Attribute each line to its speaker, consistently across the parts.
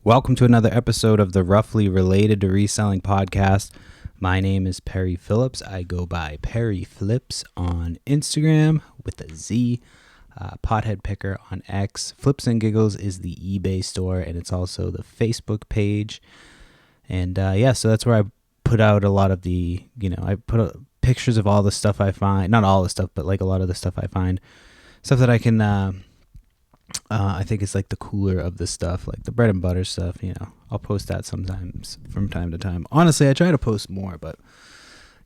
Speaker 1: Welcome to another episode of the Roughly Related to Reselling podcast. My name is Perry Phillips. I go by Perry Flips on Instagram with a Z. Pothead Picker on X. Flips and Giggles is the eBay store, and it's also the Facebook page. And so that's where I put out a lot of the, I put out pictures of all the stuff I find. Not all the stuff, but like a lot of the stuff I find. Stuff that I can... I think it's like the cooler of the stuff, like the bread and butter stuff, I'll post that sometimes from time to time. Honestly, I try to post more, but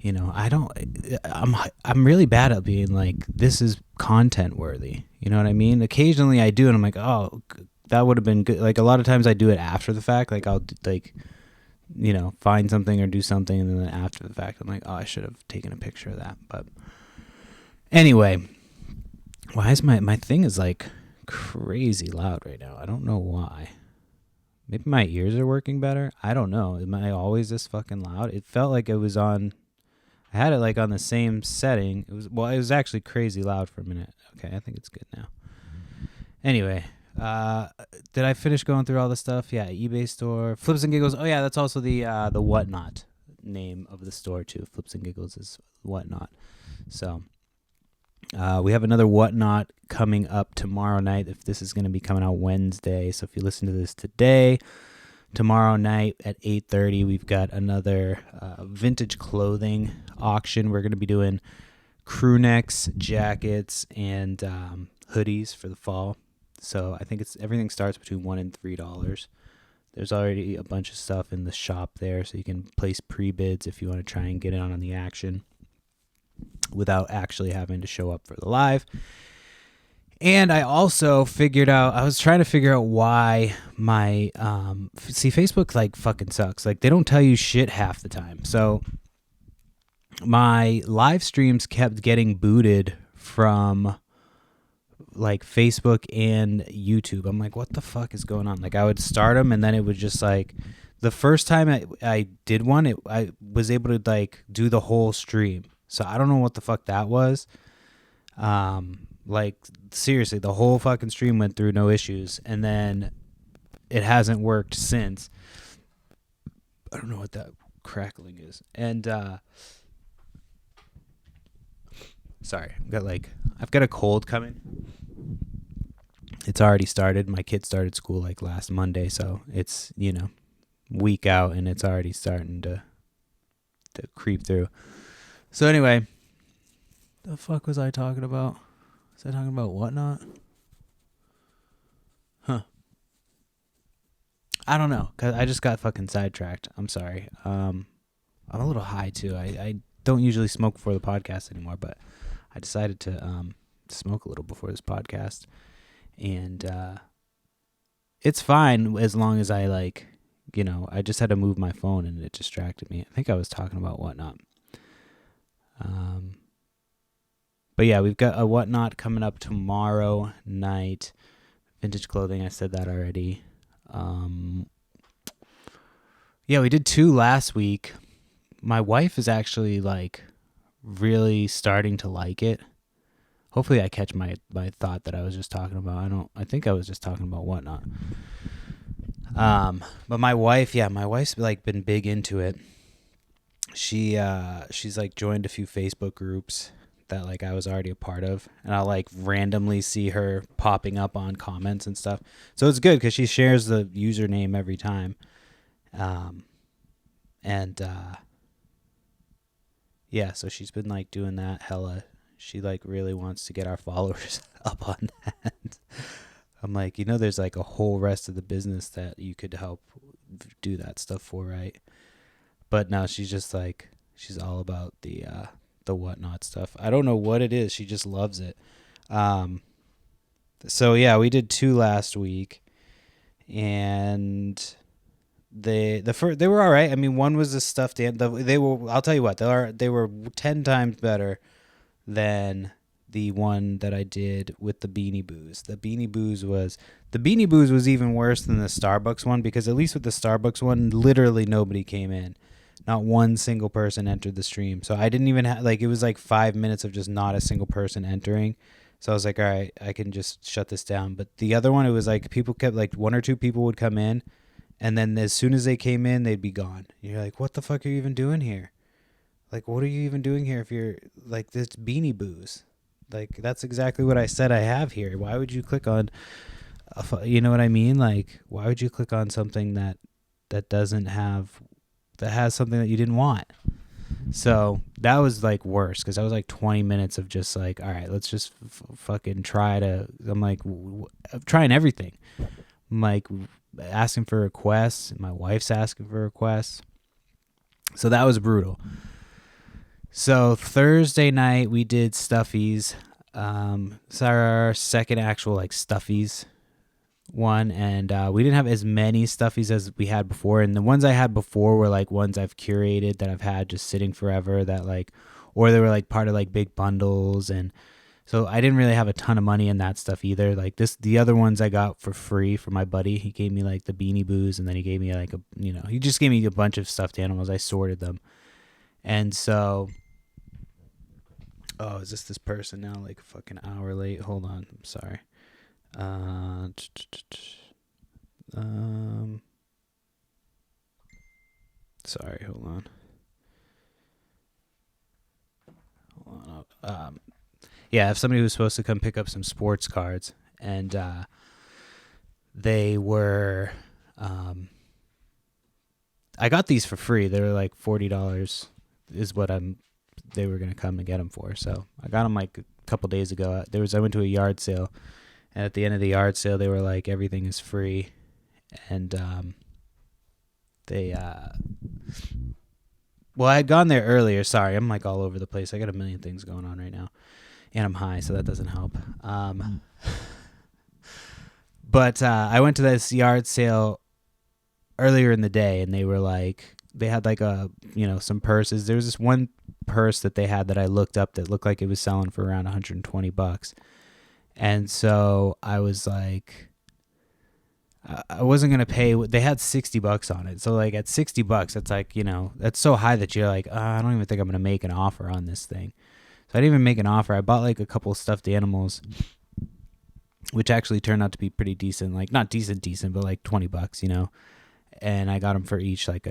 Speaker 1: I'm really bad at being like, this is content worthy. You know what I mean? Occasionally I do, and I'm like, oh, that would have been good. Like a lot of times I do it after the fact. Like I'll find something or do something, and then after the fact, I'm like, oh, I should have taken a picture of that. But anyway, why is my thing is like crazy loud right now? I don't know why. Maybe my ears are working better. I don't know. Am I always this fucking loud? It felt like it was on. I had it like on the same setting. It was actually crazy loud for a minute. Okay, I think it's good now. Anyway, did I finish going through all the stuff? Yeah, eBay store, Flips and Giggles. Oh yeah, that's also the Whatnot name of the store too. Flips and Giggles is Whatnot. So. We have another Whatnot coming up tomorrow night. If this is going to be coming out Wednesday, so if you listen to this today, tomorrow night at 8:30, we've got another vintage clothing auction. We're going to be doing crew necks, jackets, and hoodies for the fall. So I think everything starts between $1 and $3. There's already a bunch of stuff in the shop there, so you can place pre-bids if you want to try and get in on the action without actually having to show up for the live. And I also I was trying to figure out why my, Facebook like fucking sucks. Like they don't tell you shit half the time. So my live streams kept getting booted from like Facebook and YouTube. I'm like, what the fuck is going on? Like I would start them and then it would just like, the first time I did one, I was able to like do the whole stream. So I don't know what the fuck that was. Like seriously, the whole fucking stream went through no issues, and then it hasn't worked since. I don't know what that crackling is. And sorry, I've got a cold coming. It's already started. My kid started school like last Monday, so it's, week out and it's already starting to creep through. So anyway, the fuck was I talking about? Was I talking about Whatnot? Huh. I don't know, because I just got fucking sidetracked. I'm sorry. I'm a little high, too. I don't usually smoke before the podcast anymore, but I decided to smoke a little before this podcast. And it's fine as long as I, I just had to move my phone and it distracted me. I think I was talking about Whatnot. But yeah, we've got a Whatnot coming up tomorrow night. Vintage clothing, I said that already. Yeah, we did 2 last week. My wife is actually really starting to like it. Hopefully I catch my thought that I was just talking about. I think I was just talking about Whatnot. But my wife's been big into it. She's joined a few Facebook groups that I was already a part of, and I'll randomly see her popping up on comments and stuff. So it's good because she shares the username every time. So she's been doing that hella. She really wants to get our followers up on that. I'm like, there's a whole rest of the business that you could help do that stuff for, right? But now she's just she's all about the Whatnot stuff. I don't know what it is. She just loves it. So yeah, we did 2 last week, and they were all right. I mean, one was a stuffed animal. I'll tell you what, they were 10 times better than the one that I did with the Beanie Boos. The Beanie Boos was even worse than the Starbucks one, because at least with the Starbucks one, literally nobody came in. Not one single person entered the stream. So I didn't even have, it was 5 minutes of just not a single person entering. So I was like, all right, I can just shut this down. But the other one, it was people kept, 1 or 2 people would come in, And then as soon as they came in, they'd be gone. You're like, what the fuck are you even doing here? Like, what are you even doing here if you're like this Beanie Booze? Like, that's exactly what I said I have here. Why would you click on, you know what I mean? Like, why would you click on something that doesn't have, that has something that you didn't want? So that was like worse because I was like 20 minutes of just like, all right, let's just fucking try to. I'm like, I'm trying everything. I'm like asking for requests. My wife's asking for requests. So that was brutal. So Thursday night we did Stuffies. It's our second actual like Stuffies one, and we didn't have as many Stuffies as we had before. And the ones I had before were like ones I've curated that I've had just sitting forever. That like, or they were like part of like big bundles, and so I didn't really have a ton of money in that stuff either. Like the other ones I got for free from my buddy. He gave me like the Beanie Boos, and then he gave me like he just gave me a bunch of stuffed animals. I sorted them, and so. Oh, is this person now? Like a fucking hour late. Hold on. I'm sorry. Sorry. Hold on. Yeah, I have somebody who was supposed to come pick up some sports cards, and they were. I got these for free. They were like $40. Is what they were gonna come and get them for. So I got them like a couple days ago. I went to a yard sale, and at the end of the yard sale, they were like, everything is free, and well, I had gone there earlier. Sorry, I'm like all over the place. I got a million things going on right now, and I'm high, so that doesn't help. But I went to this yard sale earlier in the day, and they had like some purses. There was this one purse that they had that I looked up that looked like it was selling for around $120. And so I was like, I wasn't going to pay. They had $60 on it. So like at $60, that's like, that's so high that you're like, I don't even think I'm going to make an offer on this thing. So I didn't even make an offer. I bought like a couple stuffed animals, which actually turned out to be pretty decent. Like not decent, but like $20, and I got them for each like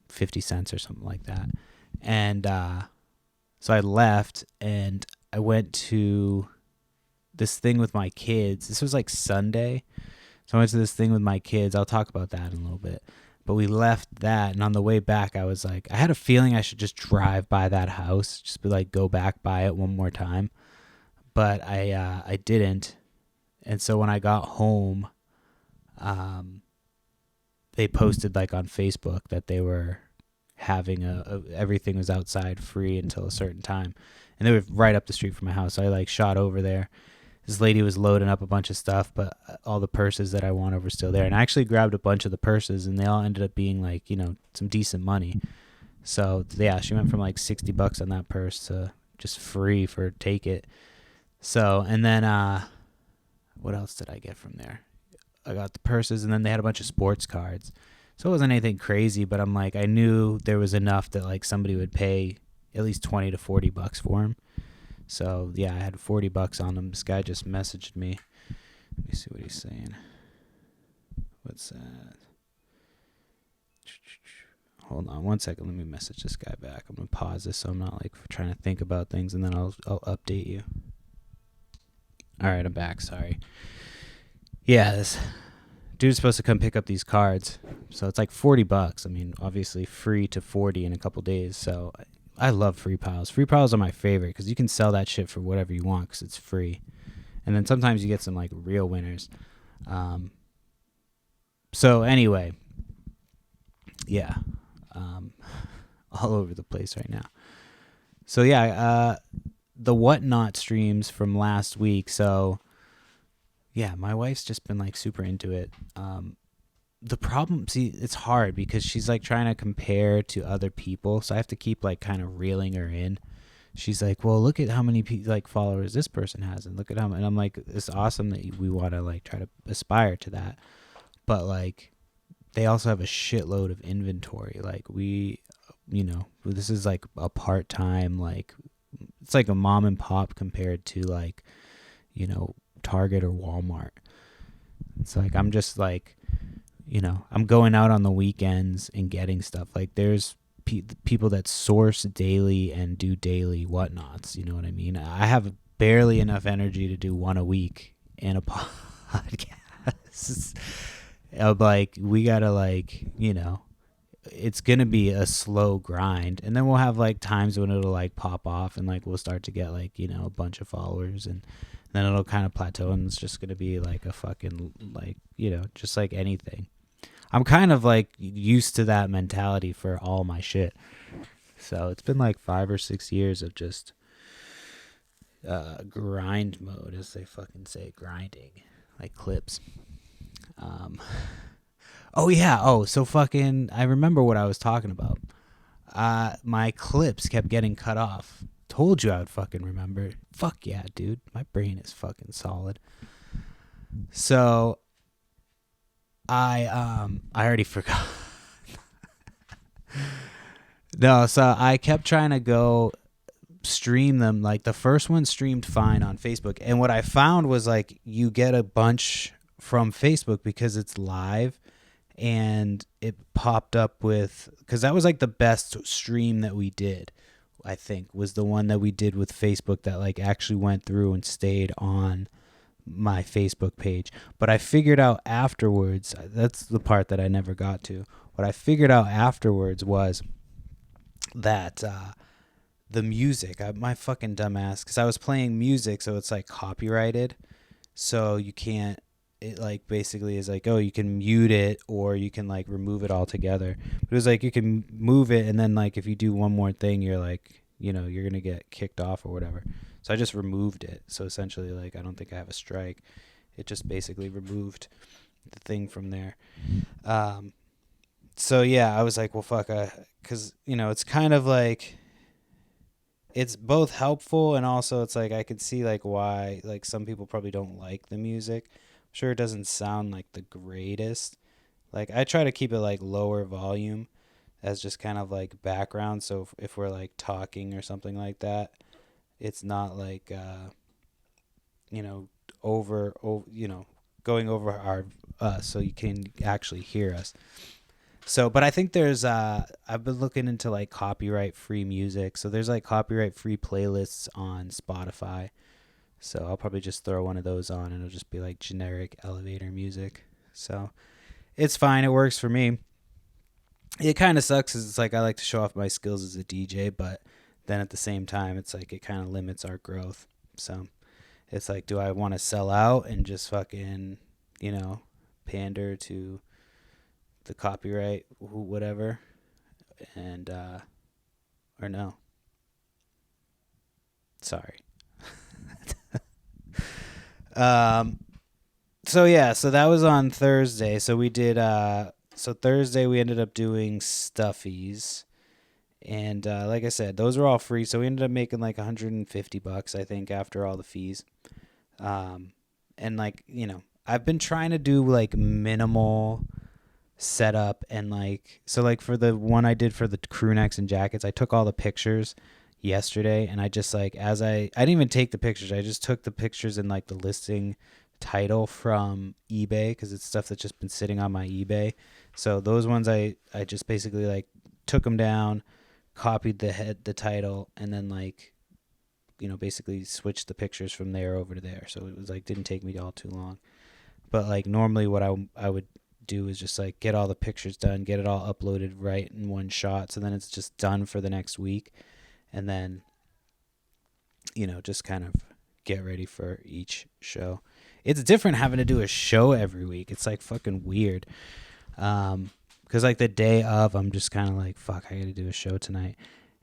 Speaker 1: 50 cents or something like that. And so I left, and I went to this thing with my kids. This was like Sunday. So I went to this thing with my kids. I'll talk about that in a little bit. But we left that, and on the way back, I was like, I had a feeling I should just drive by that house, just be like, go back by it one more time. But I didn't. And so when I got home, they posted like on Facebook that they were having everything was outside free until a certain time, and they were right up the street from my house. So I like shot over there. This lady was loading up a bunch of stuff, but all the purses that I wanted were still there. And I actually grabbed a bunch of the purses, and they all ended up being like some decent money. So yeah, she went from like $60 on that purse to just free for take it. So, and then what else did I get from there? I got the purses, and then they had a bunch of sports cards. So it wasn't anything crazy, but I'm like, I knew there was enough that like somebody would pay at least $20 to $40 for them. So yeah, I had $40 on them. This guy just messaged me. Let me see what he's saying. What's that? Hold on one second. Let me message this guy back. I'm gonna pause this so I'm not like trying to think about things, and then I'll update you. All right, I'm back. Sorry. Yeah, this dude's supposed to come pick up these cards, so it's like $40. I mean, obviously free to 40 in a couple days. So I love free piles. Free piles are my favorite because you can sell that shit for whatever you want because it's free, and then sometimes you get some like real winners. So anyway, yeah, all over the place right now. So yeah, the Whatnot streams from last week. So. Yeah, my wife's just been like super into it. The problem, it's hard because she's like trying to compare to other people, so I have to keep like kind of reeling her in. She's like, "Well, look at how many like followers this person has, and look at how," and I'm like, "It's awesome that we want to like try to aspire to that, but like they also have a shitload of inventory. Like this is like a part-time, like it's like a mom and pop compared to like Target or Walmart. It's like I'm just like I'm going out on the weekends and getting stuff. Like there's people that source daily and do daily whatnots. You know what I mean? I have barely enough energy to do one a week in a podcast. Like we gotta it's gonna be a slow grind, and then we'll have like times when it'll like pop off and like we'll start to get like a bunch of followers, and then it'll kind of plateau, and it's just gonna be like a fucking like just like anything. I'm kind of like used to that mentality for all my shit. So it's been like 5 or 6 years of just grind mode, as they fucking say, grinding like clips. Oh yeah. Oh, so fucking I remember what I was talking about. My clips kept getting cut off. Told you I would fucking remember. Fuck yeah, dude. My brain is fucking solid. So I already forgot. No, so I kept trying to go stream them. Like the first one streamed fine on Facebook, and what I found was like you get a bunch from Facebook because it's live, and it popped up with, because that was like the best stream that we did, I think, was the one that we did with Facebook that like actually went through and stayed on my Facebook page. But I figured out afterwards, that's the part that I never got to. What I figured out afterwards was that the music, my fucking dumbass, because I was playing music, so it's like copyrighted, so you can't, it like basically is like, oh, you can mute it or you can like remove it altogether. But it was like you can move it, and then like if you do one more thing, you're like, you're gonna get kicked off or whatever. So I just removed it. So essentially, like, I don't think I have a strike. It just basically removed the thing from there. So yeah, I was like, well, fuck, because it's kind of like, it's both helpful and also it's like I could see like why like some people probably don't like the music. I'm sure it doesn't sound like the greatest. Like I try to keep it like lower volume as just kind of like background, so if we're like talking or something like that, it's not like over going over our so you can actually hear us. So, but I think there's I've been looking into like copyright free music. So there's like copyright free playlists on Spotify. So I'll probably just throw one of those on, and it'll just be like generic elevator music. So it's fine. It works for me. It kind of sucks because it's like I like to show off my skills as a DJ, but then at the same time, it's like it kind of limits our growth. So it's like, do I want to sell out and just fucking, pander to the copyright, whatever, and or no? Sorry. So yeah, so that was on Thursday. So we did so Thursday we ended up doing stuffies, and like I said, those were all free. So we ended up making like $150, I think, after all the fees. And like, I've been trying to do like minimal setup, and like, so like for the one I did for the crew necks and jackets, I took all the pictures yesterday, and I just like, I didn't even take the pictures. I just took the pictures and like the listing title from eBay, because it's stuff that's just been sitting on my eBay. So those ones I just basically like took them down, copied the title, and then like basically switched the pictures from there over to there. So it was like, didn't take me all too long. But like normally what I would do is just like get all the pictures done, get it all uploaded right in one shot, so then it's just done for the next week, and then just kind of get ready for each show. It's different having to do a show every week. It's like fucking weird. Because like the day of, I'm just kind of like, fuck, I gotta do a show tonight.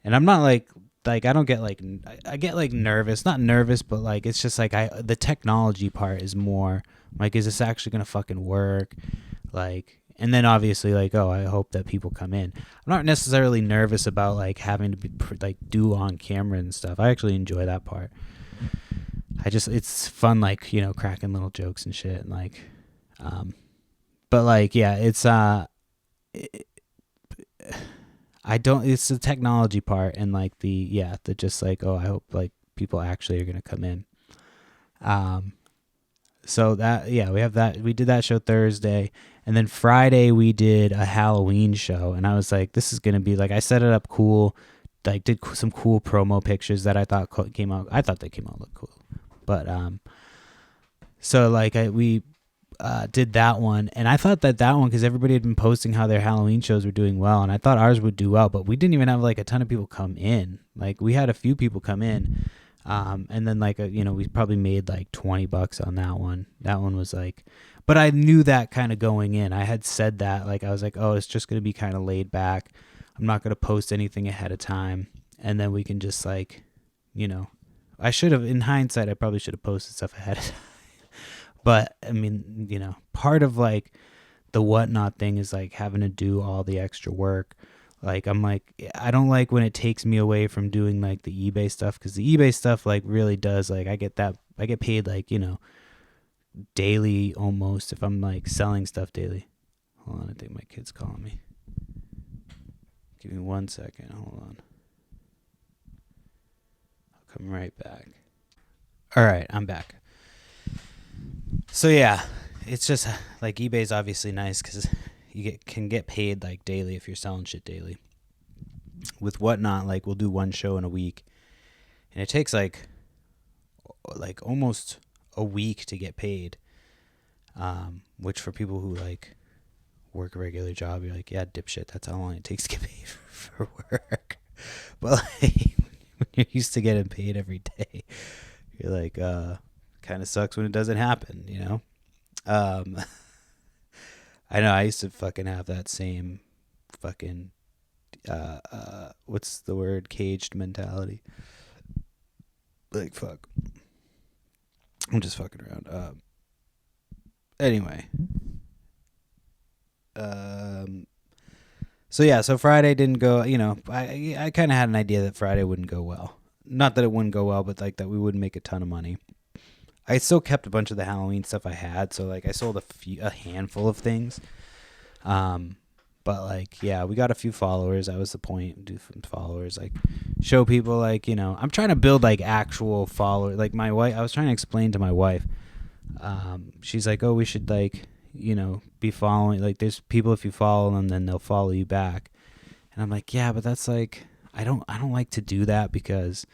Speaker 1: And I'm not like I don't get like, I get like nervous, not nervous, but like, it's just like the technology part is more like, is this actually gonna fucking work? Like, and then obviously like, oh, I hope that people come in. I'm not necessarily nervous about like having to be like do on camera and stuff. I actually enjoy that part. It's fun, like, cracking little jokes and shit, and like, but like, yeah, it's it's the technology part, and like the just like, oh, I hope like people actually are gonna come in. So that, yeah, we did that show Thursday, And then Friday we did a Halloween show, and I was like, this is gonna be like, I set it up cool, like did some cool promo pictures that I thought came out. I thought they came out look cool, but so like we did that one, and I thought that one, because everybody had been posting how their Halloween shows were doing well, and I thought ours would do well, but we didn't even have like a ton of people come in. Like we had a few people come in, and then like we probably made like $20 on that one. That one was like, but I knew that kind of going in. I had said that, like I was like, oh, it's just gonna be kind of laid back. I'm not gonna post anything ahead of time, and then we can just like, I should have, in hindsight, I probably should have posted stuff ahead of time. But I mean, part of like the whatnot thing is like having to do all the extra work. Like I'm like, I don't like when it takes me away from doing like the eBay stuff, because the eBay stuff like really does, like I get paid like, daily almost, if I'm like selling stuff daily. Hold on, I think my kid's calling me. Give me 1 second. Hold on. I'll come right back. All right, I'm back. So yeah, it's just like eBay's obviously nice because you can get paid like daily if you're selling shit daily. With whatnot, like we'll do one show in a week, and it takes like almost a week to get paid. Which for people who like work a regular job, you're like, yeah, dipshit, that's how long it takes to get paid for work. But like when you're used to getting paid every day, you're like, kind of sucks when it doesn't happen, I know I used to fucking have that same fucking what's the word, caged mentality. Like, fuck, I'm just fucking around. Anyway, so Friday didn't go, I kind of had an idea that Friday wouldn't go well. Not that it wouldn't go well, but like that we wouldn't make a ton of money. I still kept a bunch of the Halloween stuff I had, so like I sold a handful of things. But like, yeah, we got a few followers. That was the point. Do some followers, like show people, like, I'm trying to build like actual followers. Like my wife, I was trying to explain to my wife. She's like, oh, we should like, be following. Like there's people, if you follow them, then they'll follow you back. And I'm like, yeah, but that's like, I don't like to do that, because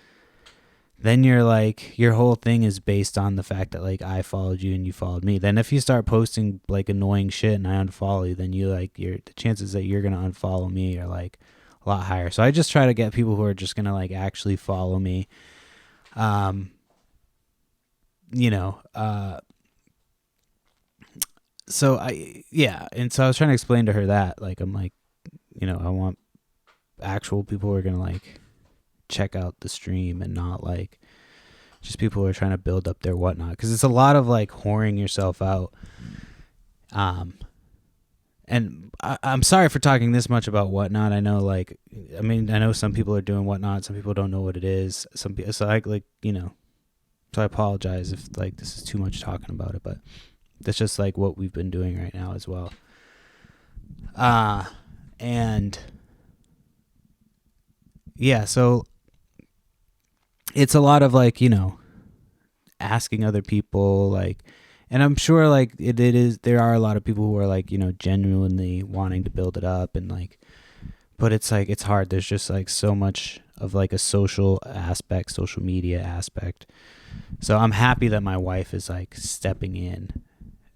Speaker 1: then you're like, your whole thing is based on the fact that like I followed you and you followed me. Then if you start posting like annoying shit and I unfollow you, then the chances that you're gonna unfollow me are like a lot higher. So I just try to get people who are just gonna like actually follow me. So and so I was trying to explain to her that, like, I'm like, I want actual people who are gonna like check out the stream, and not like just people who are trying to build up their whatnot, because it's a lot of like whoring yourself out. And I'm sorry for talking this much about whatnot. I know I know some people are doing whatnot, some people don't know what it is, some people, so I apologize if like this is too much talking about it, but that's just like what we've been doing right now as well. And yeah, so it's a lot of like, asking other people, like, and I'm sure like it is, there are a lot of people who are like, genuinely wanting to build it up, and like, but it's like, it's hard. There's just like so much of like a social media aspect. So I'm happy that my wife is like stepping in.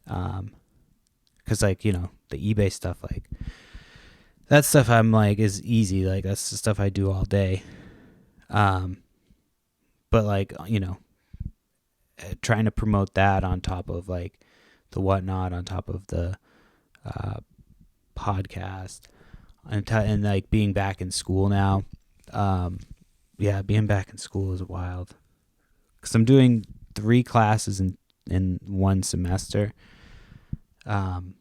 Speaker 1: Cause like, the eBay stuff, like that stuff I'm like is easy. Like that's the stuff I do all day. But like, trying to promote that on top of like the whatnot, on top of the podcast, and like being back in school now. Being back in school is wild, because I'm doing 3 classes in one semester. And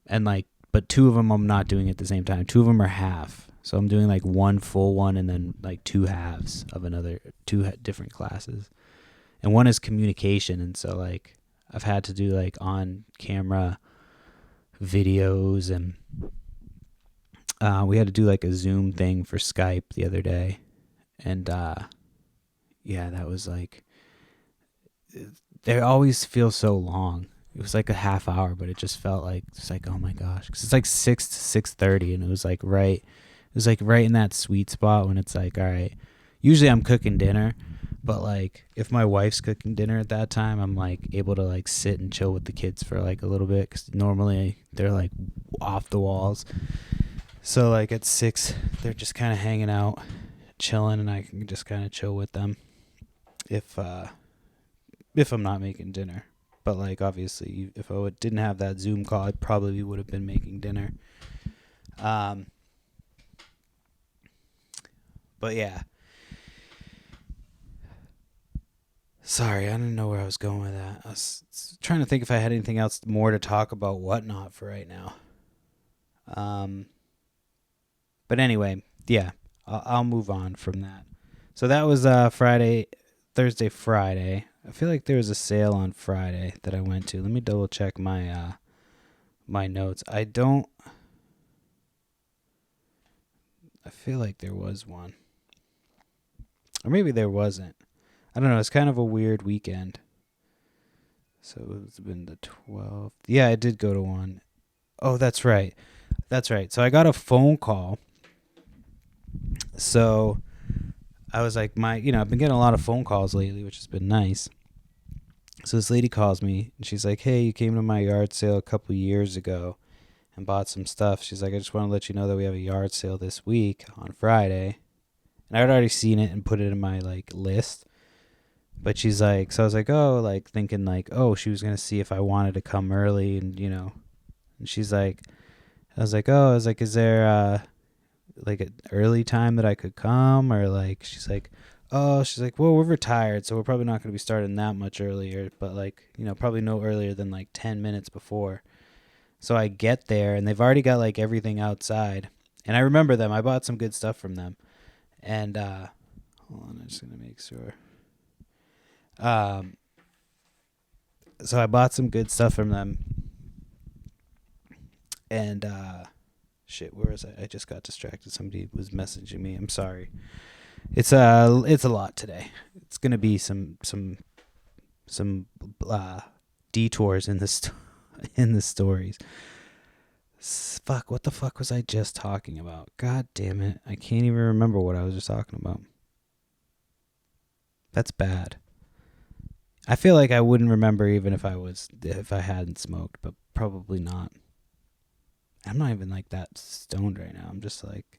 Speaker 1: like, but 2 of them I'm not doing at the same time. 2 of them are half. So I'm doing like 1 full one and then like 2 halves of another 2 different classes. And one is communication. And so like I've had to do like on camera videos, and we had to do like a Zoom thing for Skype the other day. And that was like, they always feel so long. it was like a half hour, but it just felt like, it's like, oh my gosh. 'Cause it's like 6 to 6:30, and it was like right in that sweet spot when it's like, all right, usually I'm cooking dinner, but like if my wife's cooking dinner at that time, I'm like able to like sit and chill with the kids for like a little bit, because normally they're like off the walls. So like at 6, they're just kind of hanging out, chilling, and I can just kind of chill with them if I'm not making dinner. But like obviously, if I didn't have that Zoom call, I probably would have been making dinner. But yeah. Sorry, I didn't know where I was going with that. I was trying to think if I had anything else more to talk about Whatnot for right now. But anyway, yeah, I'll move on from that. So that was Thursday, Friday. I feel like there was a sale on Friday that I went to. Let me double check my my notes. I feel like there was one. Or maybe there wasn't. I don't know. It's kind of a weird weekend. So it's been the 12th. Yeah, I did go to one. Oh, that's right. So I got a phone call. So I was like, I've been getting a lot of phone calls lately, which has been nice. So this lady calls me, and she's like, hey, you came to my yard sale a couple years ago and bought some stuff. She's like, I just want to let you know that we have a yard sale this week on Friday. And I had already seen it and put it in my like list. But she's like, so I was like, oh, like thinking like, oh, she was going to see if I wanted to come early, and and she's like, I was like, is there like an early time that I could come? Or like, she's like, well, we're retired, so we're probably not going to be starting that much earlier, but like, probably no earlier than like 10 minutes before. So I get there, and they've already got like everything outside, and I remember them. I bought some good stuff from them, and hold on, I'm just going to make sure. So I bought some good stuff from them, and shit, where was I? I just got distracted. Somebody was messaging me. I'm sorry. It's a lot today. It's gonna be some detours in the stories. Fuck, what the fuck was I just talking about? God damn it, I can't even remember what I was just talking about. That's bad. I feel like I wouldn't remember even if I hadn't smoked, but probably not. I'm not even like that stoned right now. I'm just like,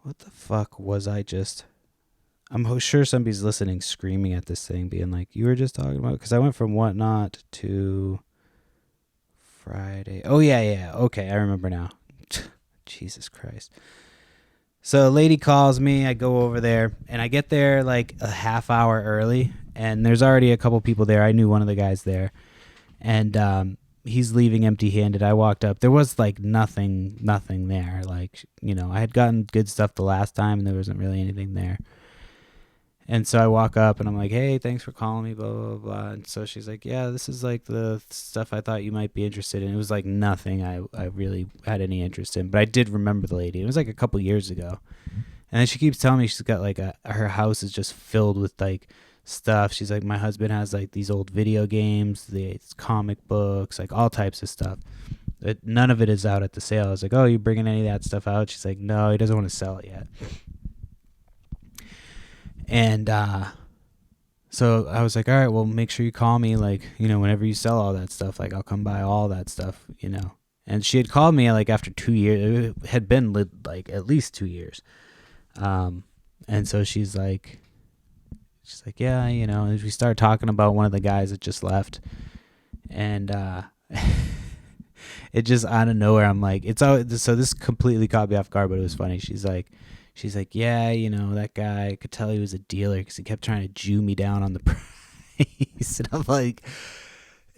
Speaker 1: what the fuck was I just... I'm sure somebody's listening screaming at this thing being like, you were just talking about... Because I went from Whatnot to Friday. Oh, yeah. Okay, I remember now. Jesus Christ. So a lady calls me. I go over there, and I get there like a half hour early, and there's already a couple people there. I knew one of the guys there, and he's leaving empty-handed. I walked up. There was like nothing there. Like, I had gotten good stuff the last time, and there wasn't really anything there. And so I walk up, and I'm like, hey, thanks for calling me, blah, blah, blah. And so she's like, yeah, this is like the stuff I thought you might be interested in. It was like nothing I really had any interest in, but I did remember the lady. It was like a couple years ago. And then she keeps telling me she's got like her house is just filled with like stuff. She's like, my husband has like these old video games, the comic books, like all types of stuff. None of it is out at the sale. I was like, oh, you bringing any of that stuff out? She's like, no, he doesn't want to sell it yet. And so I was like, all right, well, make sure you call me, like, whenever you sell all that stuff, like, I'll come buy all that stuff, And she had called me like after 2 years. It had been like at least 2 years. And so she's like, yeah, and we started talking about one of the guys that just left, and it just out of nowhere, I'm like, so this completely caught me off guard, but it was funny. She's like, yeah, that guy, I could tell he was a dealer because he kept trying to Jew me down on the price. And I'm like,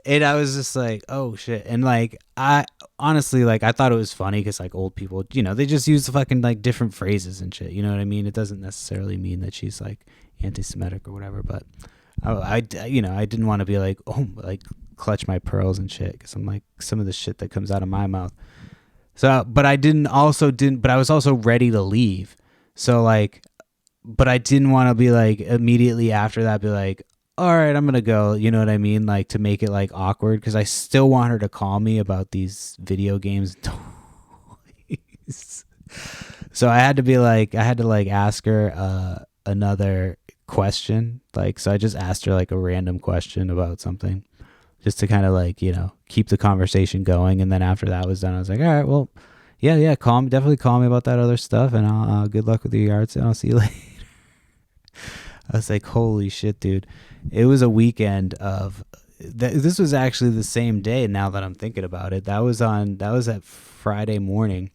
Speaker 1: and I was just like, oh shit. And like, I honestly, like, I thought it was funny because like old people, they just use fucking like different phrases and shit. You know what I mean? It doesn't necessarily mean that she's like anti-Semitic or whatever, but I didn't want to be like, oh, like clutch my pearls and shit, because I'm like, some of the shit that comes out of my mouth. So, but I was also ready to leave. So like, but I didn't want to be like immediately after that be like, all right, I'm gonna go. You know what I mean? Like to make it like awkward because I still want her to call me about these video games and toys. So I had to be like, I had to like ask her another question. Like, so I just asked her like a random question about something, just to kind of like keep the conversation going. And then after that was done, I was like, all right, well, yeah, definitely call me about that other stuff, and I'll good luck with your yard sale. I'll see you later. I was like, holy shit, dude. It was a weekend of this was actually the same day now that I'm thinking about it. That was at Friday morning.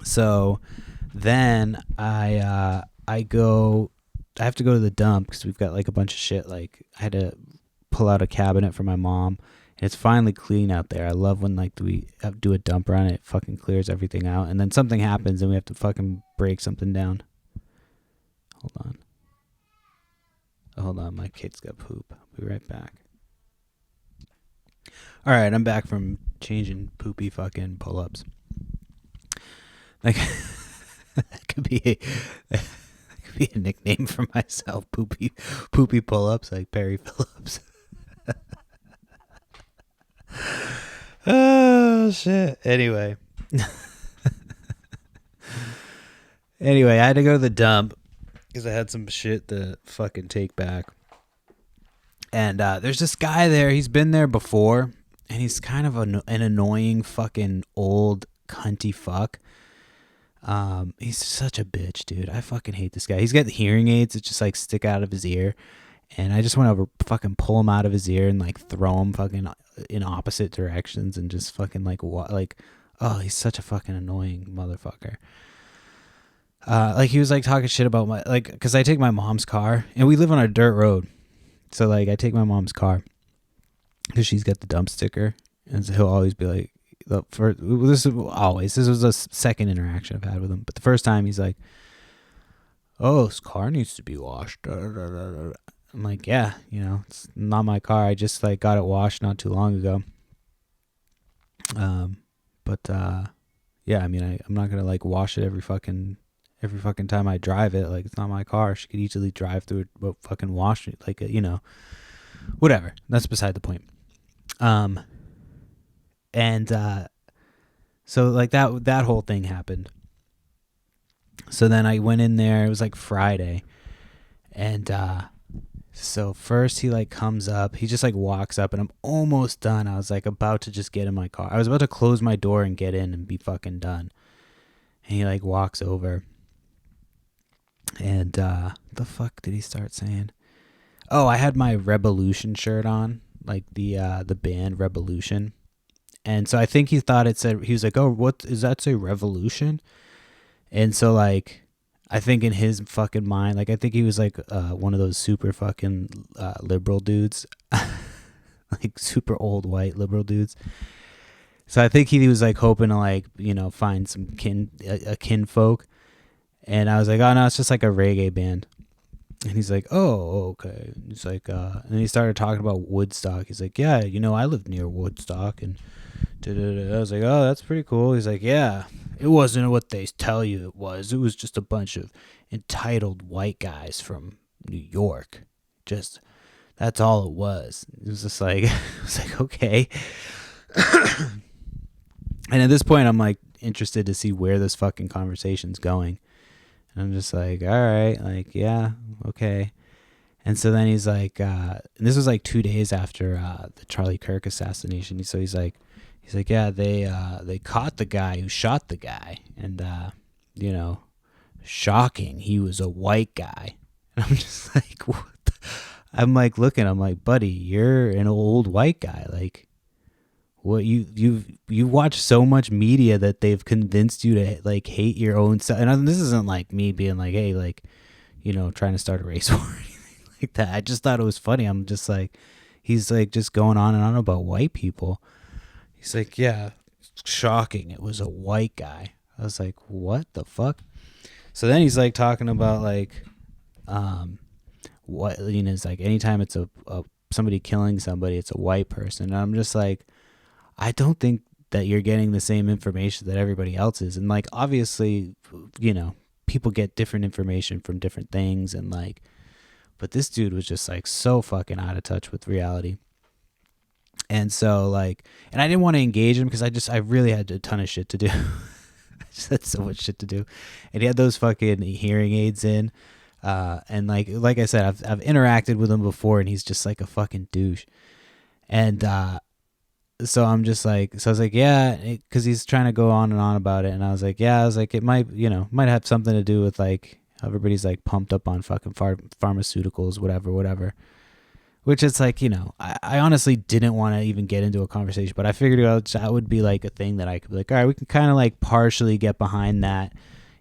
Speaker 1: So then I have to go to the dump because we've got like a bunch of shit. Like I had to pull out a cabinet for my mom, and it's finally clean out there. I love when like we do a dump run, it fucking clears everything out, and then something happens and we have to fucking break something down. Hold on, my kid's got poop. I'll be right back. All right, I'm back from changing poopy fucking pull-ups. Like that could be a nickname for myself. Poopy pull-ups, like Perry Phillips. Oh shit. Anyway, I had to go to the dump because I had some shit to fucking take back. And there's this guy there. He's been there before, and he's kind of an annoying fucking old cunty fuck. He's such a bitch, dude. I fucking hate this guy. He's got the hearing aids that just like stick out of his ear, and I just want to fucking pull him out of his ear and like throw him fucking in opposite directions and just fucking like oh, he's such a fucking annoying motherfucker. Like he was like talking shit about my because I take my mom's car and we live on a dirt road, so like I take my mom's car because she's got the dump sticker, and so he'll always be like, this was a second interaction I've had with him, but the first time he's like, oh, this car needs to be washed. I'm like, yeah, it's not my car. I just like got it washed not too long ago. But yeah, I mean, I'm not gonna like wash it every fucking time I drive it. Like, it's not my car. She could easily drive through it, but fucking wash it. Like, whatever. That's beside the point. And so like that whole thing happened. So then I went in there. It was like Friday, and so first he like comes up. He just like walks up, and I'm almost done. I was like about to just get in my car. I was about to close my door and get in and be fucking done. And he like walks over, and the fuck did he start saying? Oh, I had my Revolution shirt on, like the band Revolution. And so I think he thought it said, he was like, oh, what does that say, Revolution? And so like, I think in his fucking mind, like I think he was like one of those super fucking liberal dudes, like super old white liberal dudes. So I think he was like hoping to like, find some kinfolk. And I was like, oh no, it's just like a reggae band. And he's like, oh, okay. He's like, and he started talking about Woodstock. He's like, yeah, I lived near Woodstock, and I was like, oh, that's pretty cool. He's like, yeah, it wasn't what they tell you it was. It was just a bunch of entitled white guys from New York. Just, that's all it was. It was just like, I was like, okay. And at this point, I'm like interested to see where this fucking conversation's going. And I'm just like, all right, like, yeah, okay. And so then he's like, and this was like 2 days after the Charlie Kirk assassination. So he's like, yeah, they caught the guy who shot the guy, and shocking, he was a white guy. And I'm just like, what? I'm like looking, I'm like, buddy, you're an old white guy. Like, what you watch so much media that they've convinced you to like hate your own self. And this isn't like me being like, hey, like, trying to start a race war or anything like that. I just thought it was funny. I'm just like, he's like just going on and on about white people. He's like, yeah, shocking, it was a white guy. I was like, what the fuck? So then he's like talking about like, what, it's like anytime it's a somebody killing somebody, it's a white person. And I'm just like, I don't think that you're getting the same information that everybody else is. And like, obviously, people get different information from different things, and like But this dude was just like so fucking out of touch with reality. And so like, and I didn't want to engage him because I really had a ton of shit to do. I just had so much shit to do. And he had those fucking hearing aids in. And like I said, I've interacted with him before, and he's just like a fucking douche. And so I'm just like, so I was like, yeah, because he's trying to go on and on about it. And I was like, yeah, I was like, it might, might have something to do with like everybody's like pumped up on fucking pharmaceuticals, whatever. Which it's like, I honestly didn't want to even get into a conversation, but I figured that would be like a thing that I could be like, all right, we can kind of like partially get behind that,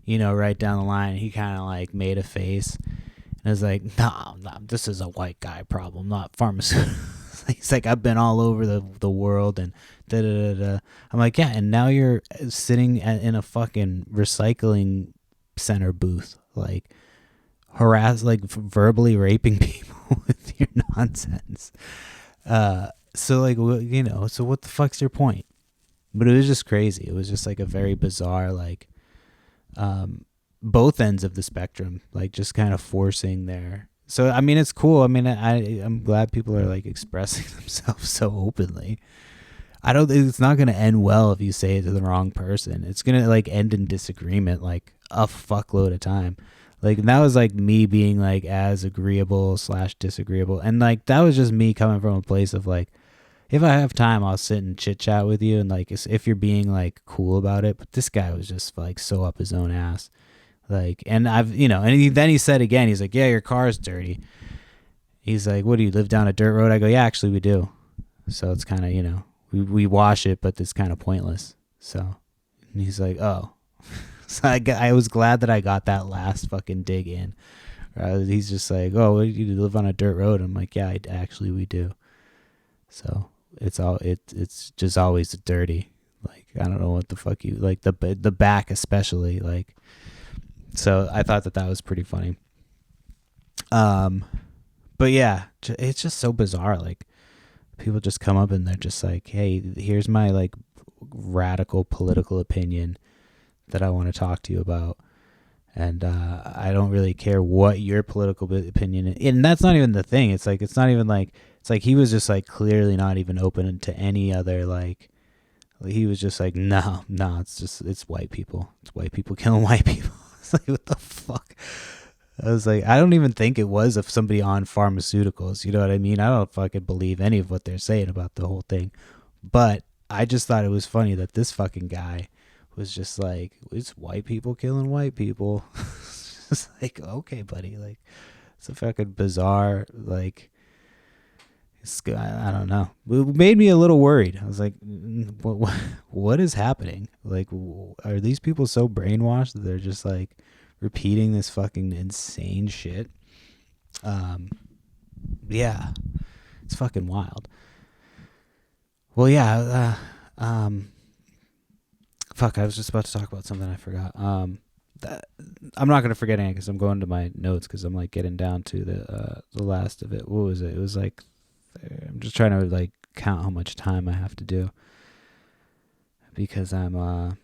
Speaker 1: right down the line. He kind of like made a face, and I was like, no, this is a white guy problem, not pharmaceuticals. He's like, I've been all over the world and da da da da. I'm like, yeah, and now you're sitting in a fucking recycling center booth, like verbally raping people with your nonsense. So like, so what the fuck's your point? But it was just crazy. It was just like a very bizarre, like, both ends of the spectrum, like just kind of forcing their. So I mean, it's cool. I mean, I'm glad people are like expressing themselves so openly. I don't think it's not going to end well if you say it to the wrong person. It's going to like end in disagreement like a fuckload of time. Like that was like me being like as agreeable / disagreeable. And like that was just me coming from a place of like, if I have time, I'll sit and chit chat with you. And like, if you're being like cool about it, but this guy was just like so up his own ass. Like, and I've, then he said again, he's like, yeah, your car's dirty. He's like, what do you live down a dirt road? I go, yeah, actually we do. So it's kind of, we wash it, but it's kind of pointless. So, and he's like, oh. So I was glad that I got that last fucking dig in. He's just like, oh, you live on a dirt road? I'm like, yeah, actually we do. So it's just always dirty. Like, I don't know what the fuck you, like the back especially, like, so I thought that was pretty funny. But yeah, it's just so bizarre. Like people just come up and they're just like, hey, here's my like radical political opinion that I want to talk to you about. And I don't really care what your political opinion is. And that's not even the thing. It's like, it's not even like, it's like he was just like clearly not even open to any other, like, he was just like, no, it's white people. It's white people killing white people. It's like, what the fuck? I was like, I don't even think it was of somebody on pharmaceuticals. You know what I mean? I don't fucking believe any of what they're saying about the whole thing. But I just thought it was funny that this fucking guy was just like, it's white people killing white people. It's like, okay, buddy. Like, it's a fucking bizarre, like, I don't know. It made me a little worried. I was like, what is happening? Like, are these people so brainwashed that they're just like repeating this fucking insane shit? Yeah, it's fucking wild. Well, yeah, fuck, I was just about to talk about something I forgot. I'm not going to forget it because I'm going to my notes because I'm like getting down to the last of it. What was it? It was like, I'm just trying to like count how much time I have to do because I am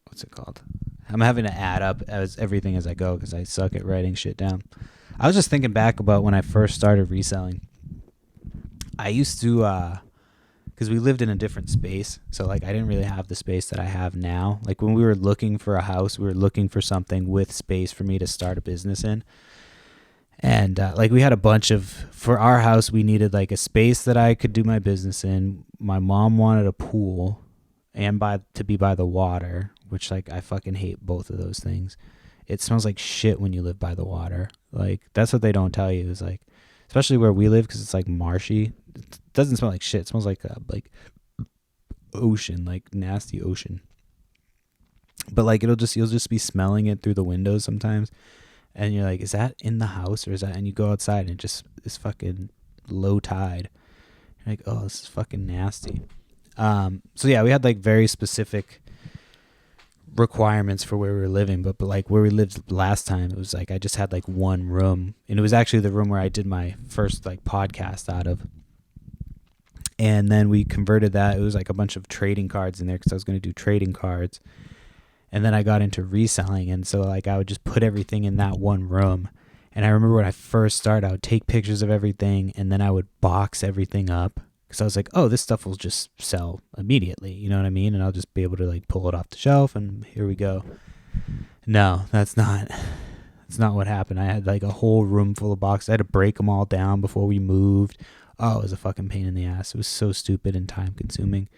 Speaker 1: what's it called? I'm having to add up everything as I go because I suck at writing shit down. I was just thinking back about when I first started reselling. I used to, because we lived in a different space, so like I didn't really have the space that I have now. Like when we were looking for a house, we were looking for something with space for me to start a business in. And like we had a bunch of, for our house, we needed like a space that I could do my business in. My mom wanted a pool and to be by the water, which like I fucking hate both of those things. It smells like shit when you live by the water. Like that's what they don't tell you is like, especially where we live because it's like marshy. It doesn't smell like shit. It smells like ocean, like nasty ocean. But like you'll just be smelling it through the windows sometimes, and you're like, is that in the house or is that? And you go outside and it just is fucking low tide. You're like, oh, this is fucking nasty. So yeah, we had like very specific requirements for where we were living, but like where we lived last time, it was like I just had like one room, and it was actually the room where I did my first like podcast out of. And then we converted that. It was like a bunch of trading cards in there because I was going to do trading cards. And then I got into reselling, and so like I would just put everything in that one room. And I remember when I first started, I would take pictures of everything, and then I would box everything up because I was like, oh, this stuff will just sell immediately. You know what I mean? And I'll just be able to like pull it off the shelf, and here we go. No, that's not what happened. I had like a whole room full of boxes. I had to break them all down before we moved. Oh, it was a fucking pain in the ass. It was so stupid and time consuming.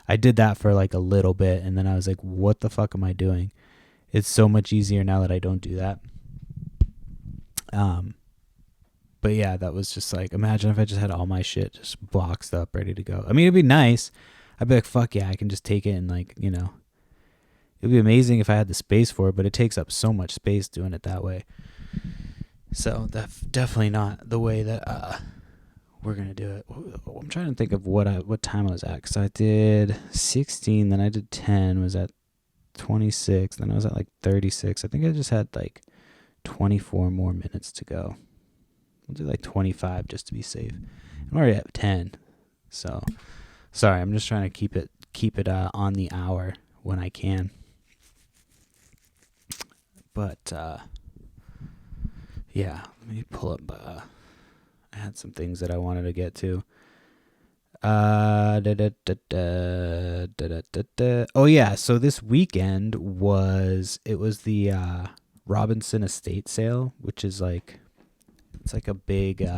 Speaker 1: I did that for like a little bit, and then I was like, what the fuck am I doing? It's so much easier now that I don't do that. But yeah, that was just like, imagine if I just had all my shit just boxed up, ready to go. I mean, it'd be nice. I'd be like, fuck yeah, I can just take it and like, you know, it'd be amazing if I had the space for it, but it takes up so much space doing it that way. So that's definitely not the way that we're gonna do it. I'm trying to think of what time I was at, because I did 16, then I did 10, was at 26, then I was at like 36. I think I just had like 24 more minutes to go. We'll do like 25 just to be safe. I'm already at 10, so sorry. I'm just trying to keep it on the hour when I can. But yeah, let me pull up. I had some things that I wanted to get to. Oh yeah, so this weekend was the Robinson Estate sale, which is like, it's like a big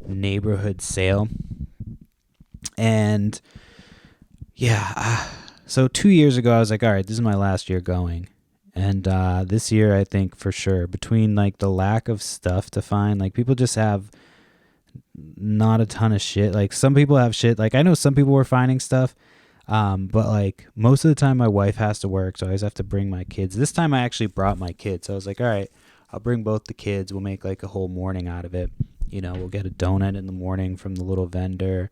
Speaker 1: neighborhood sale. And yeah, so 2 years ago I was like, all right, this is my last year going. And this year I think for sure, between like the lack of stuff to find, like people just have not a ton of shit. Like some people have shit, like I know some people were finding stuff, but like most of the time my wife has to work, so I always have to bring my kids. This time I actually brought my kids, so I was like, all right, I'll bring both the kids, we'll make like a whole morning out of it. You know, we'll get a donut in the morning from the little vendor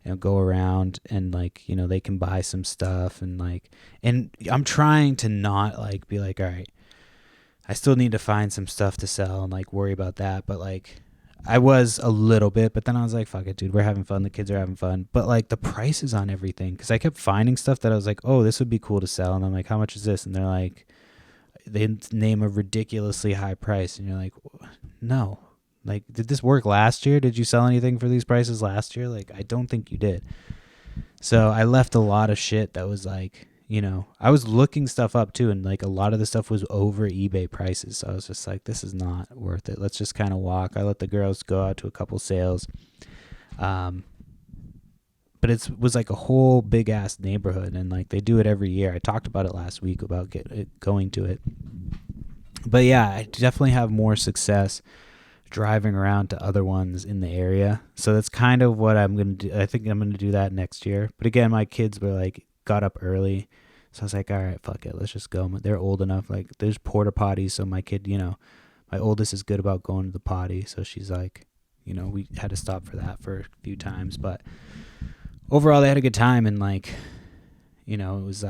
Speaker 1: and go around, and like, you know, they can buy some stuff, and like, and I'm trying to not like be like, all right, I still need to find some stuff to sell and like worry about that, but like I was a little bit, but then I was like, fuck it, dude, we're having fun, the kids are having fun. But like the prices on everything, because I kept finding stuff that I was like, oh, this would be cool to sell, and I'm like, how much is this? And they're like, they name a ridiculously high price, and you're like, no, like, did this work last year? Did you sell anything for these prices last year? Like, I don't think you did. So I left a lot of shit that was like, you know, I was looking stuff up too, and like a lot of the stuff was over eBay prices. So I was just like, this is not worth it. Let's just kind of walk. I let the girls go out to a couple sales. But it was like a whole big ass neighborhood, and like they do it every year. I talked about it last week about going to it. But yeah, I definitely have more success driving around to other ones in the area. So that's kind of what I'm going to do. I think I'm going to do that next year. But again, my kids were like, got up early. So I was like, all right, fuck it. Let's just go. They're old enough. Like there's porta potties. So my kid, you know, my oldest is good about going to the potty. So she's like, you know, we had to stop for that for a few times, but overall they had a good time. And like, you know, it was,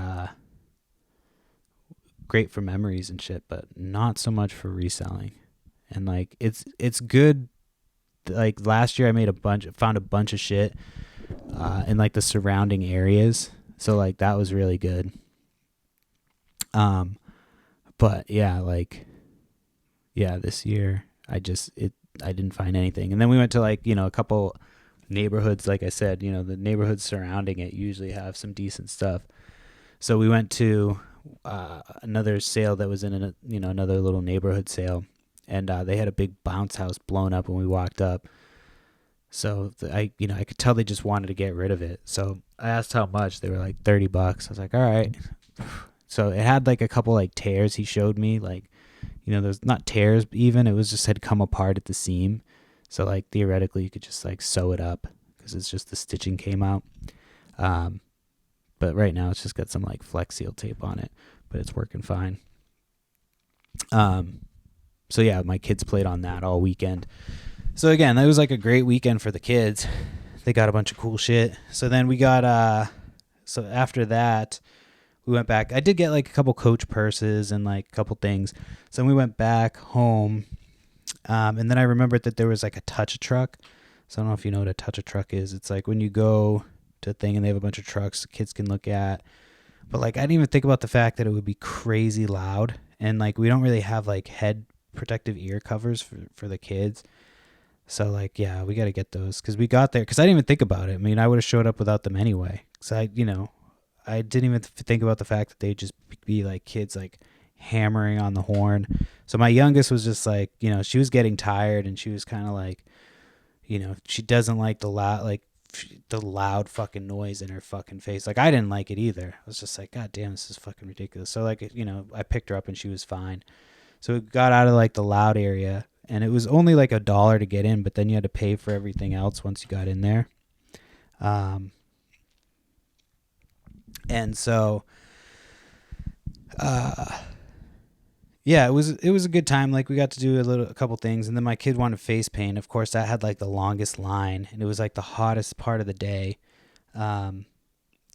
Speaker 1: great for memories and shit, but not so much for reselling. And like it's good. Like last year I found a bunch of shit in like the surrounding areas, so like that was really good. But yeah, like this year I didn't find anything. And then we went to like, you know, a couple neighborhoods. Like I said, you know, the neighborhoods surrounding it usually have some decent stuff. So we went to another sale that was in another little neighborhood sale, and they had a big bounce house blown up when we walked up. So I could tell they just wanted to get rid of it. So I asked how much. They were like $30. I was like, all right. So it had like a couple like tears. He showed me, like, you know, there's not tears even. It was just had come apart at the seam. So like theoretically you could just like sew it up because it's just the stitching came out. But right now it's just got some like Flex Seal tape on it, but it's working fine. So yeah, my kids played on that all weekend. So again, that was like a great weekend for the kids. They got a bunch of cool shit. So then we got, so after that, we went back. I did get like a couple Coach purses and like a couple things. So then we went back home. And then I remembered that there was like a touch truck. So I don't know if you know what a touch truck is. It's like when you go to a thing and they have a bunch of trucks kids can look at. But like I didn't even think about the fact that it would be crazy loud, and like we don't really have like head protective ear covers for the kids. So like yeah, we got to get those because we got there because I didn't even think about it. I mean, I would have showed up without them anyway. Because I didn't even think about the fact that they'd just be like kids like hammering on the horn. So my youngest was just like, she was getting tired and she was kind of like, she doesn't like the loud fucking noise in her fucking face. Like I didn't like it either. I was just like, God damn, this is fucking ridiculous. So like, I picked her up and she was fine. So we got out of like the loud area and it was only like $1 to get in, but then you had to pay for everything else once you got in there. And so, yeah, it was a good time. Like we got to do a couple things, and then my kid wanted face paint. Of course, that had like the longest line, and it was like the hottest part of the day. So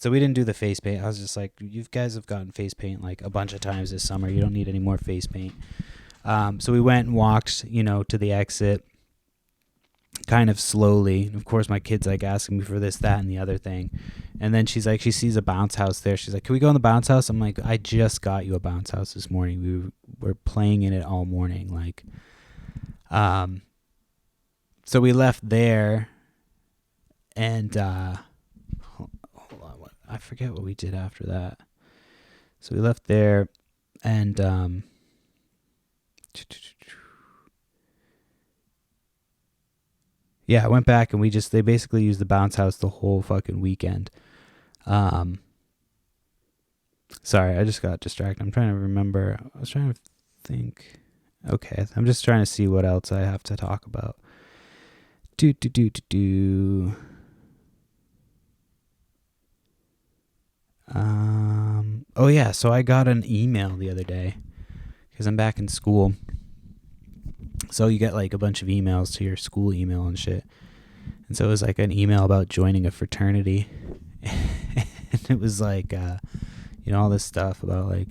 Speaker 1: we didn't do the face paint. I was just like, you guys have gotten face paint like a bunch of times this summer. You don't need any more face paint. So we went and walked, to the exit, kind of slowly. Of course, my kid's like asking me for this, that, and the other thing. And then she's like, she sees a bounce house there. She's like, can we go in the bounce house? I'm like, I just got you a bounce house this morning. We were playing in it all morning. Like, so we left there and, hold on, I forget what we did after that. So we left there and, yeah, I went back and they basically used the bounce house the whole fucking weekend. Sorry, I just got distracted. I'm trying to remember. I was trying to think. Okay, I'm just trying to see what else I have to talk about. Oh yeah, so I got an email the other day because I'm back in school. So you get like a bunch of emails to your school email and shit. And so it was like an email about joining a fraternity. And it was like, all this stuff about like,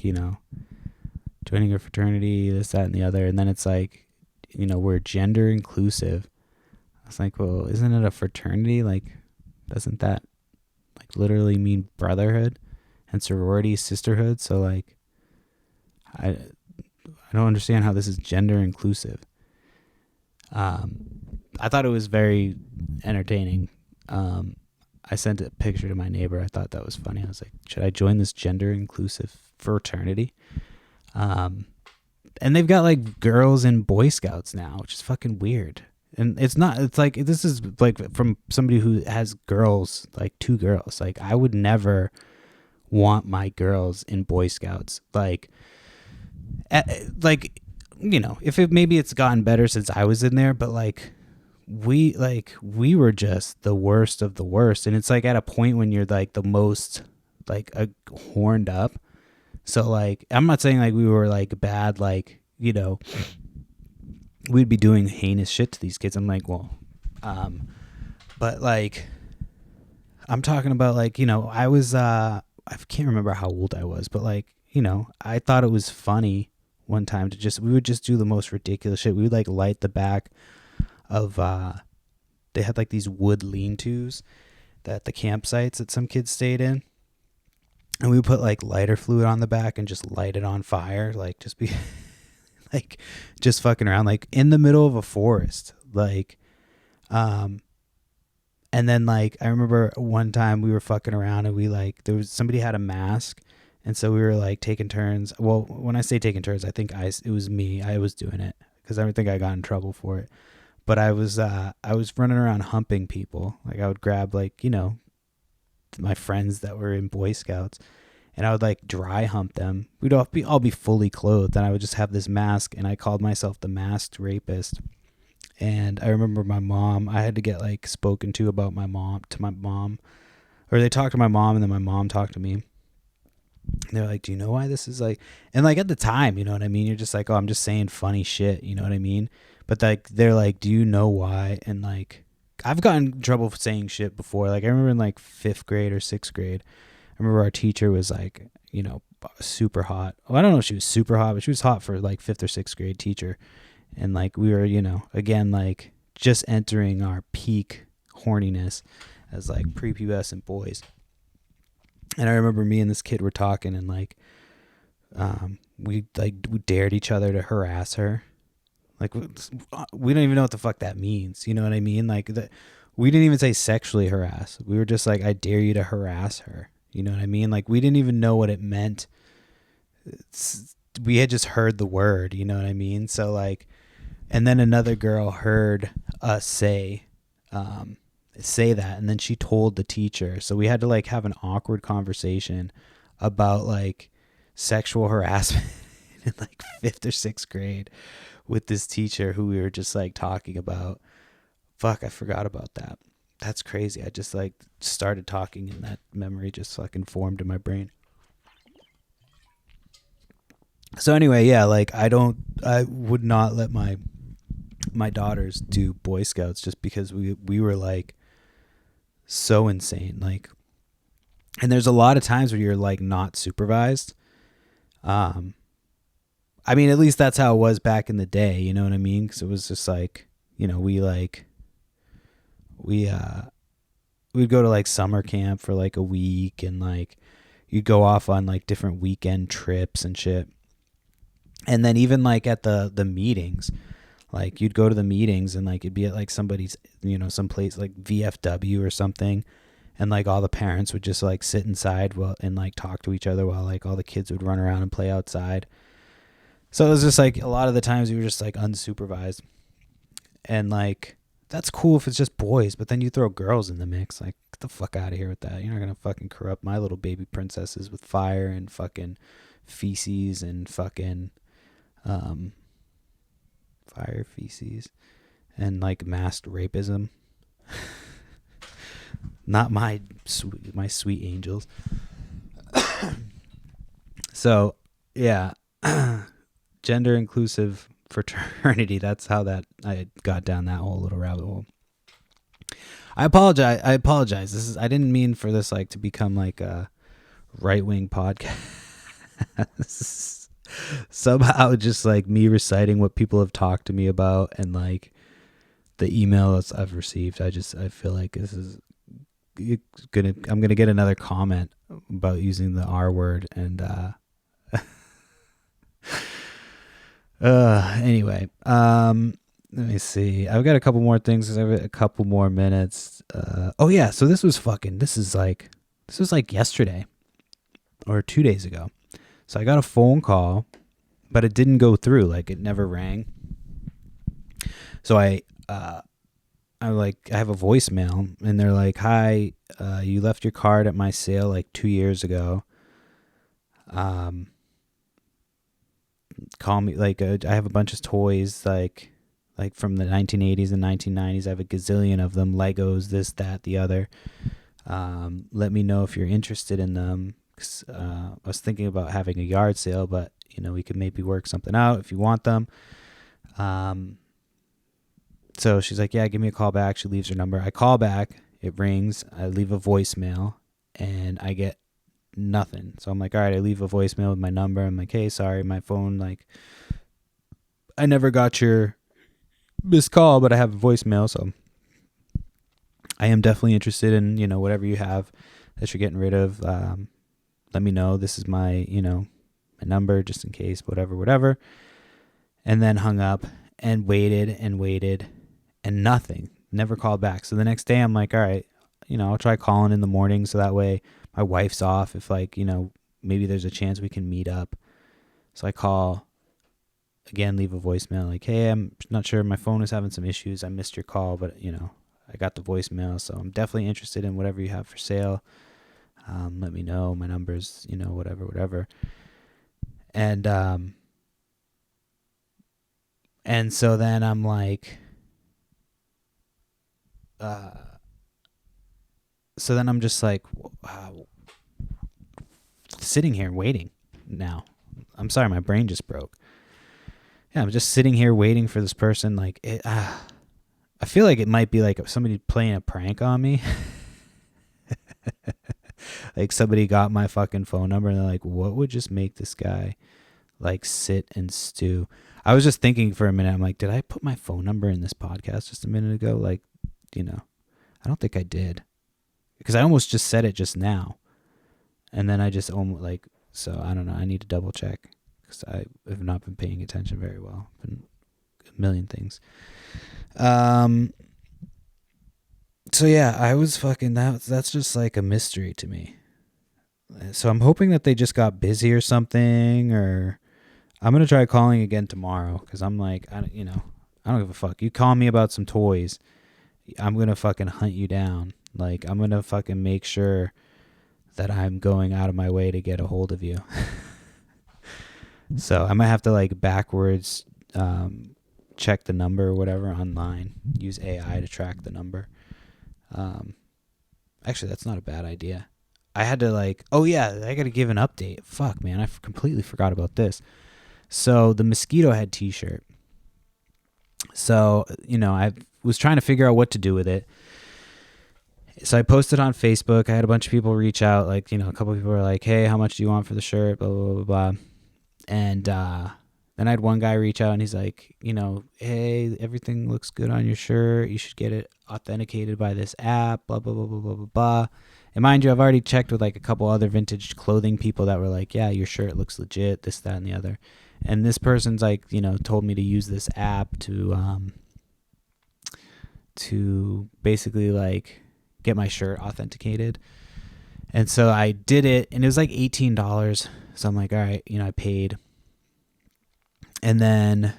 Speaker 1: joining a fraternity, this, that, and the other. And then it's like, we're gender inclusive. I was like, well, isn't it a fraternity? Like, doesn't that like literally mean brotherhood and sorority, sisterhood? So like, I don't understand how this is gender inclusive. I thought it was very entertaining. I sent a picture to my neighbor. I thought that was funny. I was like, should I join this gender inclusive fraternity? And they've got like girls in Boy Scouts now, which is fucking weird. And it's like, this is like from somebody who has girls, like 2 girls. Like I would never want my girls in Boy Scouts. Like, if maybe it's gotten better since I was in there, but like we were just the worst of the worst. And it's like at a point when you're like the most like horned up. So like, I'm not saying like we were like bad, like, we'd be doing heinous shit to these kids. I'm like, well, but like, I'm talking about like, I was, I can't remember how old I was, but like, I thought it was funny one time we would just do the most ridiculous shit. We would like light the back of, they had like these wood lean-tos at the campsites that some kids stayed in. And we would put like lighter fluid on the back and just light it on fire. Like just be like, just fucking around, like in the middle of a forest. Like, and then like, I remember one time we were fucking around and we like, somebody had a mask. And so we were like taking turns. Well, when I say taking turns, I think it was me. I was doing it because I don't think I got in trouble for it. But I was running around humping people. Like I would grab like, my friends that were in Boy Scouts and I would like dry hump them. We'd all be fully clothed and I would just have this mask and I called myself the masked rapist. And I remember my mom, I had to get like spoken to about my mom, or they talked to my mom and then my mom talked to me. They're like, do you know why this is like, and like at the time, you know what I mean? You're just like, oh, I'm just saying funny shit. You know what I mean? But like, they're like, do you know why? And like, I've gotten in trouble for saying shit before. Like I remember in like 5th grade or 6th grade, I remember our teacher was like, super hot. Well, I don't know if she was super hot, but she was hot for like 5th or 6th grade teacher. And like, we were, again, like just entering our peak horniness as like prepubescent boys. And I remember me and this kid were talking, and like, we dared each other to harass her. Like, we don't even know what the fuck that means. You know what I mean? Like, we didn't even say sexually harass. We were just like, I dare you to harass her. You know what I mean? Like, we didn't even know what it meant. We had just heard the word. You know what I mean? So like, and then another girl heard us say that, and then she told the teacher. So we had to like have an awkward conversation about like sexual harassment in like 5th or 6th grade with this teacher who we were just like talking about. Fuck, I forgot about that. That's crazy. I just like started talking and that memory just fucking formed in my brain. So anyway, yeah, like I would not let my daughters do Boy Scouts just because we were like so insane. Like, and there's a lot of times where you're like not supervised. I mean, at least that's how it was back in the day. You know what I mean? Because it was just like, you know, we'd go to like summer camp for like a week, and like you'd go off on like different weekend trips and shit. And then even like at the meetings, like you'd go to the meetings and like it'd be at like somebody's, you know, some place like VFW or something, and like all the parents would just like sit inside and like talk to each other while like all the kids would run around and play outside. So it was just like a lot of the times we were just like unsupervised, and like that's cool if it's just boys, but then you throw girls in the mix, like get the fuck out of here with that. You're not gonna fucking corrupt my little baby princesses with fire and fucking feces and fucking fire, feces, and like masked rapism. Not my sweet angels. So yeah, gender inclusive fraternity. That's how that I got down that whole little rabbit hole. I apologize. I didn't mean for this like to become like a right wing podcast. Somehow just like me reciting what people have talked to me about and like the emails I've received. I feel like this is I'm gonna get another comment about using the R word, and anyway, let me see. I've got a couple more things because I've got a couple more minutes. Oh yeah, so this was like yesterday or 2 days ago. So I got a phone call, but it didn't go through. Like it never rang. So I have a voicemail, and they're like, "Hi, you left your card at my sale like 2 years ago. Call me." Like I have a bunch of toys like from the 1980s and 1990s. I have a gazillion of them, Legos, this, that, the other. Let me know if you're interested in them. I was thinking about having a yard sale, but you know, we could maybe work something out if you want them. So she's like, yeah, give me a call back. She leaves her number. I call back. It rings. I leave a voicemail, and I get nothing. So I'm like, all right, I leave a voicemail with my number. I'm like, hey, sorry, my phone, like, I never got your missed call, but I have a voicemail. So I am definitely interested in, you know, whatever you have that you're getting rid of. Let me know. This is my, you know, my number just in case, whatever. And then hung up and waited and nothing. Never called back. So the next day I'm like, all right, you know, I'll try calling in the morning so that way my wife's off. If like, you know, maybe there's a chance we can meet up. So I call again, leave a voicemail like, hey, I'm not sure. My phone is having some issues. I missed your call, but you know, I got the voicemail. So I'm definitely interested in whatever you have for sale. Let me know. My number's, you know, whatever. And so then I'm like, so then I'm just like, sitting here waiting now. I'm sorry, my brain just broke. Yeah, I'm just sitting here waiting for this person. Like, I feel like it might be like somebody playing a prank on me. Like somebody got my fucking phone number and they're like, what would just make this guy like sit and stew? I was just thinking for a minute. I'm like, did I put my phone number in this podcast just a minute ago? Like, you know, I don't think I did, because I almost just said it just now. And then I just almost like, so I don't know. I need to double check because I have not been paying attention very well. Been a million things. So yeah, I was fucking that's just like a mystery to me. So I'm hoping that they just got busy or something, or I'm gonna try calling again tomorrow because I'm like, I don't give a fuck. You call me about some toys, I'm gonna fucking hunt you down. Like I'm gonna fucking make sure that I'm going out of my way to get a hold of you. So I might have to like backwards check the number or whatever online. Use AI to track the number. Actually, that's not a bad idea. I had to like, oh yeah, I got to give an update. Fuck, man, I completely forgot about this. So the Mosquito Head t-shirt. So, I was trying to figure out what to do with it. So I posted on Facebook. I had a bunch of people reach out. Like, a couple of people were like, hey, how much do you want for the shirt? Blah, blah, blah, blah. And then I had one guy reach out and he's like, hey, everything looks good on your shirt. You should get it authenticated by this app, blah, blah, blah, blah, blah, blah, blah. And mind you, I've already checked with like a couple other vintage clothing people that were like, yeah, your shirt looks legit, this, that, and the other. And this person's like, told me to use this app to basically like get my shirt authenticated. And so I did it and it was like $18. So I'm like, all right, I paid. And then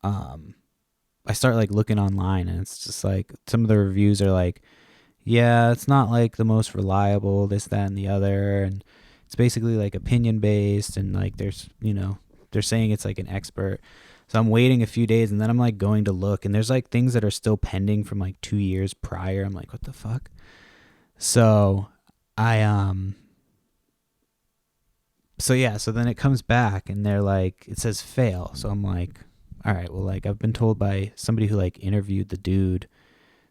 Speaker 1: I start like looking online and it's just like some of the reviews are like, yeah, it's not like the most reliable, this, that, and the other. And it's basically like opinion based and like there's, they're saying it's like an expert. So I'm waiting a few days and then I'm like going to look and there's like things that are still pending from like 2 years prior. I'm like, what the fuck? So so then it comes back and they're like, it says fail. So I'm like, all right, well, like I've been told by somebody who like interviewed the dude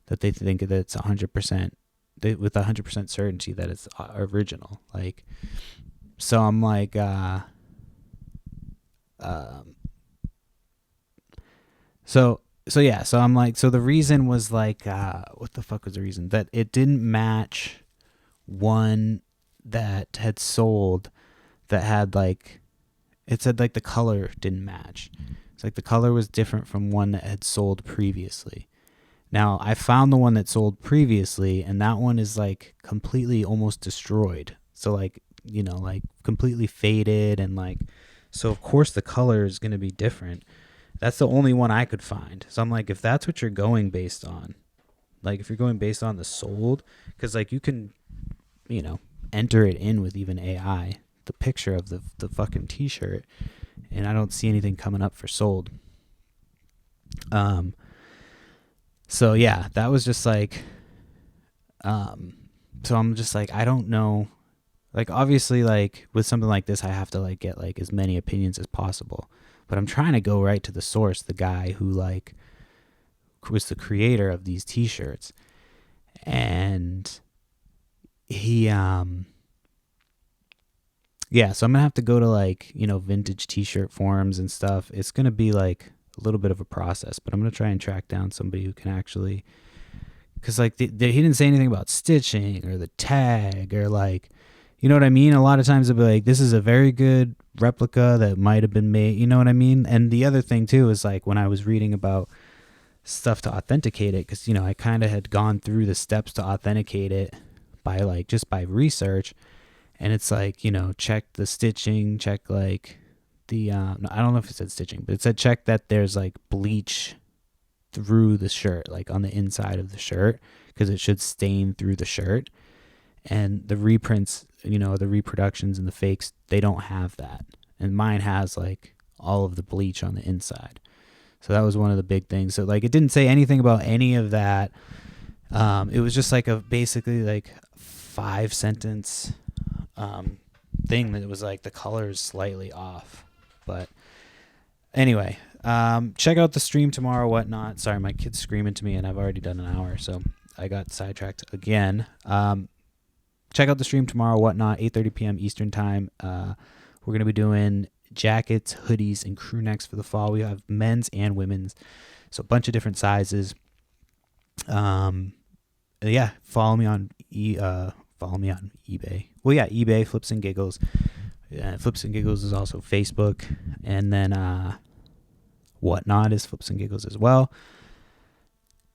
Speaker 1: that they think that it's 100%, with 100% certainty that it's original. Like, so I'm like, so I'm like, so the reason was like, what the fuck was the reason? That it didn't match one that had sold that had like, it said like the color didn't match. It's like the color was different from one that had sold previously. Now I found the one that sold previously and that one is like completely almost destroyed. So like, like completely faded and like, so of course the color is going to be different. That's the only one I could find. So I'm like, if that's what you're going based on, like if you're going based on the sold, because like you can, enter it in with even AI, the picture of the fucking t-shirt, and I don't see anything coming up for sold. So yeah, that was just like, so I'm just like, I don't know, like obviously like with something like this, I have to like get like as many opinions as possible, but I'm trying to go right to the source, the guy who like was the creator of these t-shirts. And he, so I'm gonna have to go to like, vintage t-shirt forums and stuff. It's gonna be like a little bit of a process, but I'm gonna try and track down somebody who can actually, because like he didn't say anything about stitching or the tag or like, you know what I mean? A lot of times it'll be like, this is a very good replica that might have been made, you know what I mean? And the other thing too is like when I was reading about stuff to authenticate it, because I kind of had gone through the steps to authenticate it by like just by research, and it's like, check the stitching, check like the I don't know if it said stitching, but it said check that there's like bleach through the shirt, like on the inside of the shirt, because it should stain through the shirt. And the reprints, the reproductions and the fakes, they don't have that, and mine has like all of the bleach on the inside. So that was one of the big things. So like it didn't say anything about any of that. It was just like a basically like 5-sentence thing that was like the colors slightly off. But anyway, check out the stream tomorrow, whatnot. Sorry, my kid's screaming to me and I've already done an hour, so I got sidetracked again. Check out the stream tomorrow, whatnot, 8:30 p.m. Eastern time. We're going to be doing jackets, hoodies, and crew necks for the fall. We have men's and women's, so a bunch of different sizes. Follow me on follow me on eBay. Well, yeah, eBay, Flips and Giggles. Flips and Giggles is also Facebook. And then Whatnot is Flips and Giggles as well.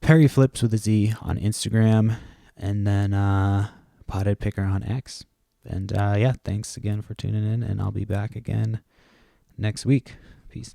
Speaker 1: Perry Flips with a Z on Instagram. And then Pothead Picker on X. And yeah, thanks again for tuning in. And I'll be back again next week. Peace.